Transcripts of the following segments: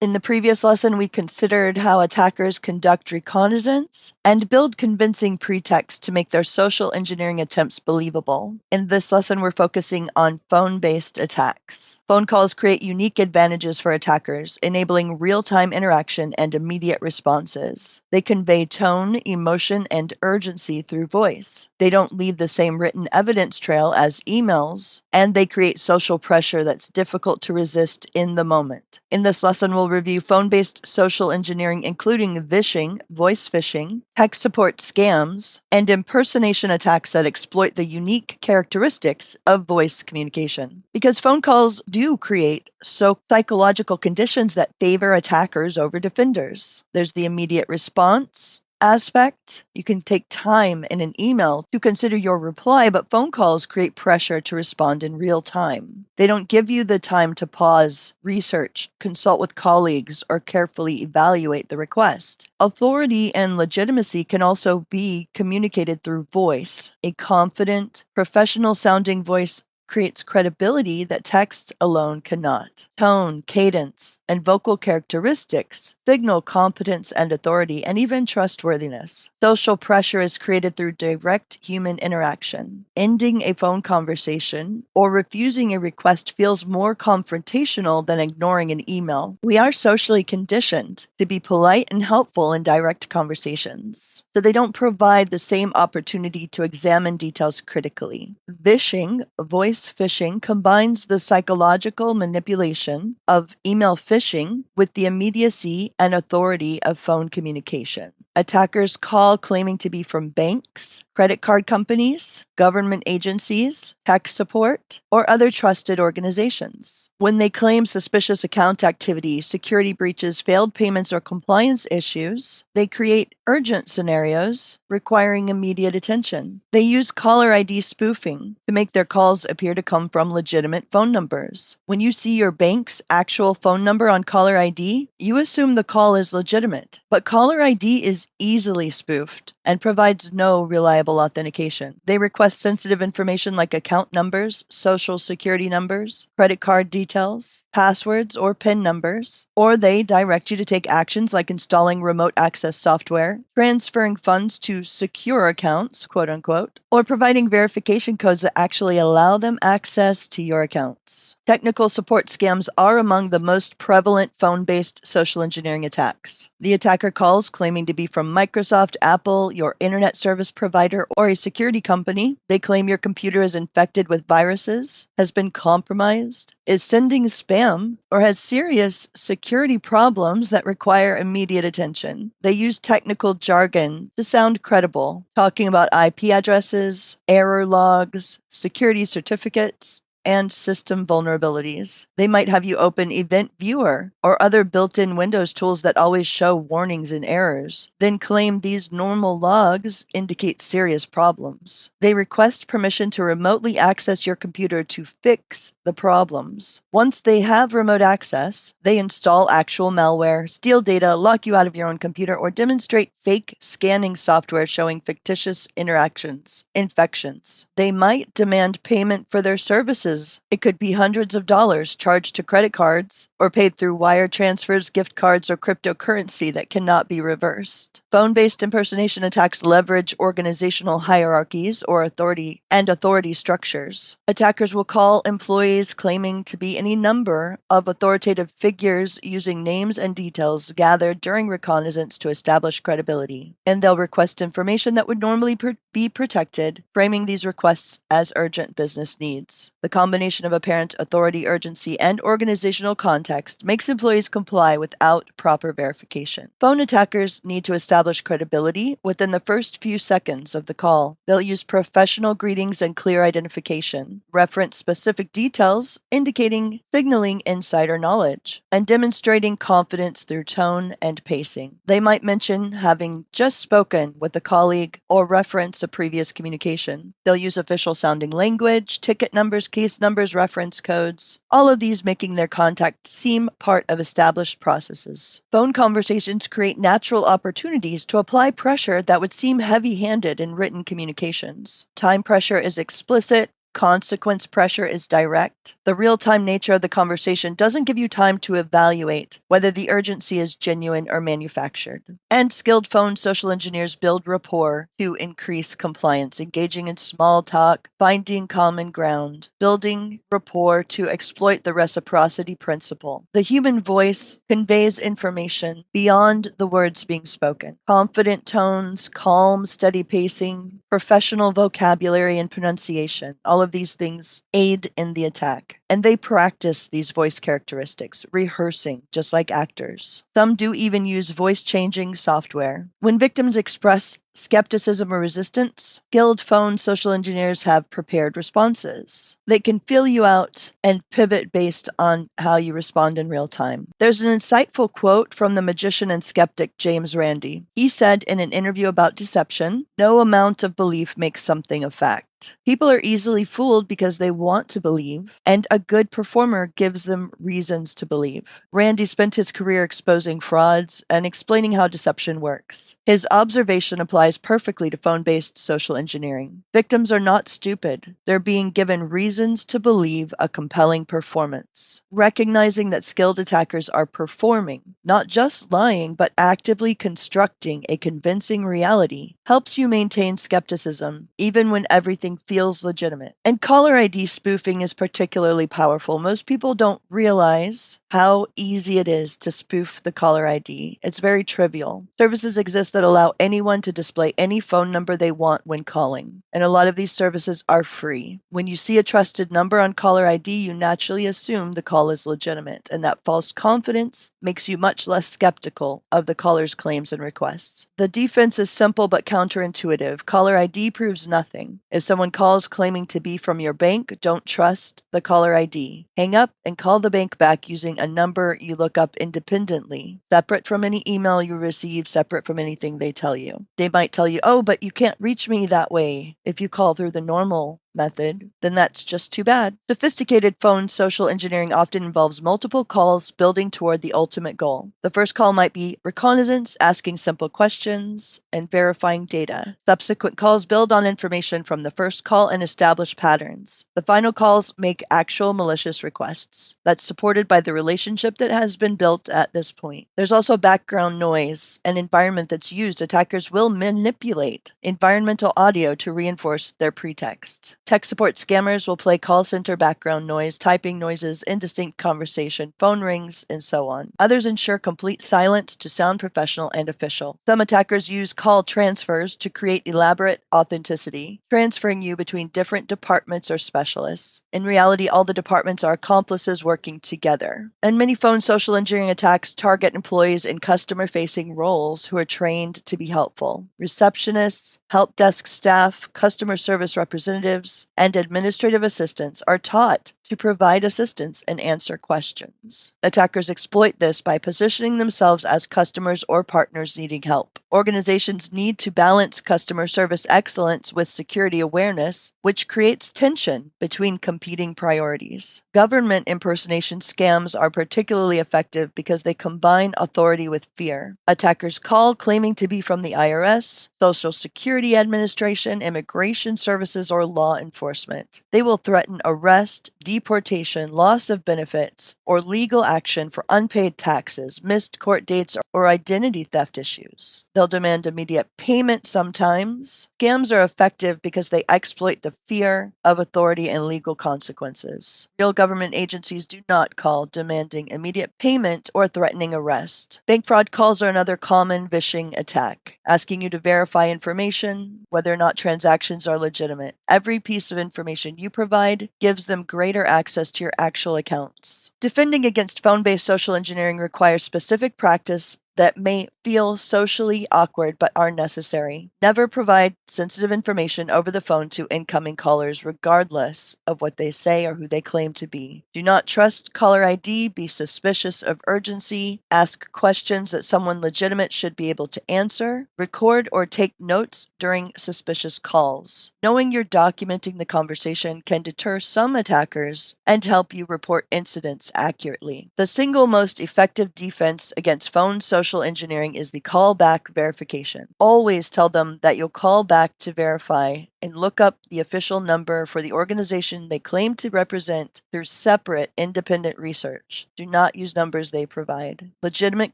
In the previous lesson, we considered how attackers conduct reconnaissance and build convincing pretext to make their social engineering attempts believable. In this lesson, we're focusing on phone-based attacks. Phone calls create unique advantages for attackers, enabling real-time interaction and immediate responses. They convey tone, emotion, and urgency through voice. They don't leave the same written evidence trail as emails, and they create social pressure that's difficult to resist in the moment. In this lesson, we'll review phone-based social engineering, including vishing, voice phishing, tech support scams, and impersonation attacks that exploit the unique characteristics of voice communication. Because phone calls do create psychological conditions that favor attackers over defenders. There's the immediate response aspect. You can take time in an email to consider your reply, but phone calls create pressure to respond in real time. They don't give you the time to pause, research, consult with colleagues, or carefully evaluate the request. Authority and legitimacy can also be communicated through voice. A confident, professional-sounding voice creates credibility that text alone cannot. Tone, cadence, and vocal characteristics signal competence and authority, and even trustworthiness. Social pressure is created through direct human interaction. Ending a phone conversation or refusing a request feels more confrontational than ignoring an email. We are socially conditioned to be polite and helpful in direct conversations, so they don't provide the same opportunity to examine details critically. Vishing, voice phishing, combines the psychological manipulation of email phishing with the immediacy and authority of phone communication. Attackers call claiming to be from banks, credit card companies, government agencies, tech support, or other trusted organizations. When they claim suspicious account activity, security breaches, failed payments, or compliance issues, they create urgent scenarios requiring immediate attention. They use caller ID spoofing to make their calls appear to come from legitimate phone numbers. When you see your bank's actual phone number on caller ID, you assume the call is legitimate, but caller ID is easily spoofed and provides no reliable authentication. They request sensitive information like account numbers, social security numbers, credit card details, passwords, or PIN numbers, or they direct you to take actions like installing remote access software, transferring funds to secure accounts, quote unquote, or providing verification codes that actually allow them access to your accounts. Technical support scams are among the most prevalent phone-based social engineering attacks. The attacker calls claiming to be from Microsoft, Apple, your internet service provider, or a security company. They claim your computer is infected with viruses, has been compromised, is sending spam, or has serious security problems that require immediate attention. They use technical jargon to sound credible, talking about IP addresses, error logs, security certificates, and system vulnerabilities. They might have you open Event Viewer or other built-in Windows tools that always show warnings and errors, then claim these normal logs indicate serious problems. They request permission to remotely access your computer to fix the problems. Once they have remote access, they install actual malware, steal data, lock you out of your own computer, or demonstrate fake scanning software showing fictitious infections. They might demand payment for their services. It could be hundreds of dollars charged to credit cards or paid through wire transfers, gift cards, or cryptocurrency that cannot be reversed. Phone-based impersonation attacks leverage organizational hierarchies or authority structures. Attackers will call employees claiming to be any number of authoritative figures using names and details gathered during reconnaissance to establish credibility. And they'll request information that would normally be protected, framing these requests as urgent business needs. The combination of apparent authority, urgency, and organizational context makes employees comply without proper verification. Phone attackers need to establish credibility within the first few seconds of the call. They'll use professional greetings and clear identification, reference specific details signaling insider knowledge, and demonstrating confidence through tone and pacing. They might mention having just spoken with a colleague or reference a previous communication. They'll use official sounding language, ticket numbers, case numbers, reference codes, all of these making their contact seem part of established processes. Phone conversations create natural opportunities to apply pressure that would seem heavy-handed in written communications. Time pressure is explicit, consequence pressure is direct. The real-time nature of the conversation doesn't give you time to evaluate whether the urgency is genuine or manufactured. And skilled phone social engineers build rapport to increase compliance, engaging in small talk, finding common ground, building rapport to exploit the reciprocity principle. The human voice conveys information beyond the words being spoken. Confident tones, calm, steady pacing, professional vocabulary and pronunciation. All of these things aid in the attack. And they practice these voice characteristics, rehearsing, just like actors. Some do even use voice-changing software. When victims express skepticism or resistance, skilled phone social engineers have prepared responses. They can fill you out and pivot based on how you respond in real time. There's an insightful quote from the magician and skeptic James Randi. He said in an interview about deception, "No amount of belief makes something a fact. People are easily fooled because they want to believe, and a good performer gives them reasons to believe." Randi spent his career exposing frauds and explaining how deception works. His observation applies perfectly to phone-based social engineering. Victims are not stupid. They're being given reasons to believe a compelling performance. Recognizing that skilled attackers are performing, not just lying, but actively constructing a convincing reality, helps you maintain skepticism, even when everything feels legitimate. And caller ID spoofing is particularly powerful. Most people don't realize how easy it is to spoof the caller ID. It's very trivial. Services exist that allow anyone to display any phone number they want when calling. And a lot of these services are free. When you see a trusted number on caller ID, you naturally assume the call is legitimate. And that false confidence makes you much less skeptical of the caller's claims and requests. The defense is simple but counterintuitive. Caller ID proves nothing. If someone calls claiming to be from your bank, don't trust the caller ID. Hang up and call the bank back using a number you look up independently, separate from any email you receive, separate from anything they tell you. They might tell you, "Oh, but you can't reach me that way if you call through the normal method," then that's just too bad. Sophisticated phone social engineering often involves multiple calls building toward the ultimate goal. The first call might be reconnaissance, asking simple questions, and verifying data. Subsequent calls build on information from the first call and establish patterns. The final calls make actual malicious requests. That's supported by the relationship that has been built at this point. There's also background noise, an environment that's used. Attackers will manipulate environmental audio to reinforce their pretext. Tech support scammers will play call center background noise, typing noises, indistinct conversation, phone rings, and so on. Others ensure complete silence to sound professional and official. Some attackers use call transfers to create elaborate authenticity, transferring you between different departments or specialists. In reality, all the departments are accomplices working together. And many phone social engineering attacks target employees in customer-facing roles who are trained to be helpful. Receptionists, help desk staff, customer service representatives, and administrative assistants are taught to provide assistance and answer questions. Attackers exploit this by positioning themselves as customers or partners needing help. Organizations need to balance customer service excellence with security awareness, which creates tension between competing priorities. Government impersonation scams are particularly effective because they combine authority with fear. Attackers call claiming to be from the IRS, Social Security Administration, Immigration Services, or law enforcement. They will threaten arrest, deportation, loss of benefits, or legal action for unpaid taxes, missed court dates, or identity theft issues. They'll demand immediate payment sometimes. Scams are effective because they exploit the fear of authority and legal consequences. Real government agencies do not call demanding immediate payment or threatening arrest. Bank fraud calls are another common vishing attack, asking you to verify information, whether or not transactions are legitimate. Every piece of information you provide gives them greater access to your actual accounts. Defending against phone-based social engineering requires specific practice that may feel socially awkward but are necessary. Never provide sensitive information over the phone to incoming callers, regardless of what they say or who they claim to be. Do not trust caller ID, be suspicious of urgency, ask questions that someone legitimate should be able to answer, record or take notes during suspicious calls. Knowing you're documenting the conversation can deter some attackers and help you report incidents accurately. The single most effective defense against phone social social engineering is the callback verification. Always tell them that you'll call back to verify and look up the official number for the organization they claim to represent through separate independent research. Do not use numbers they provide. Legitimate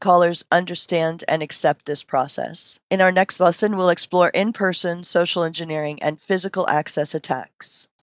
callers understand and accept this process. In our next lesson, we'll explore in-person social engineering and physical access attacks.